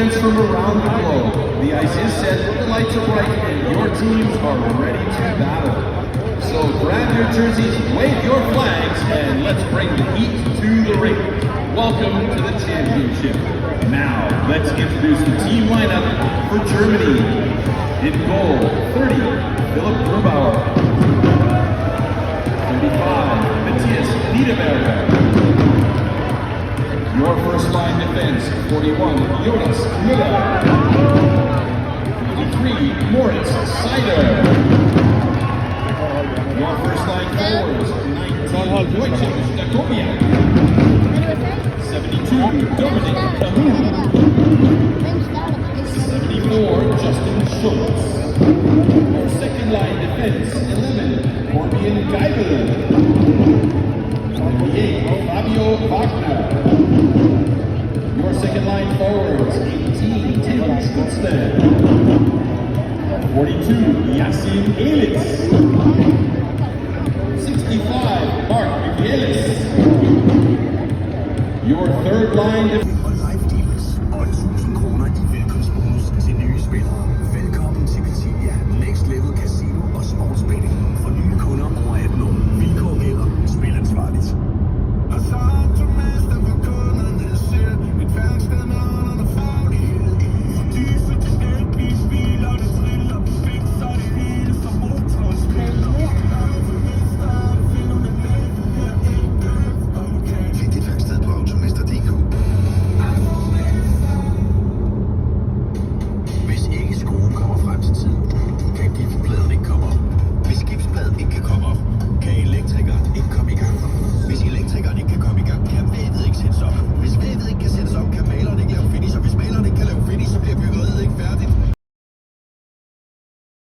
fans from around the globe. The ice is set, the lights are bright, and your teams are ready to battle. So grab your jerseys, wave your flags, and let's bring the heat to the rink. Welcome to the championship. Now, let's introduce the team lineup for Germany. In goal, 30, Philipp Grubauer. 35, Matthias Niederberger. Your first line defense, 41, Jonas Müller. 53, Moritz Seider. Your first line forwards, 19, Wojciech Stakowiak. 72, Dominik Kahun. 74, Justin Schultz. Your second line defense, 11, Corbin Geibel. 28, Fabio Wagner. Your second line forwards, 18, Tim Schmutzler. 42, Yassin Elitz. 65, Mark Miguelis. Your third line defense.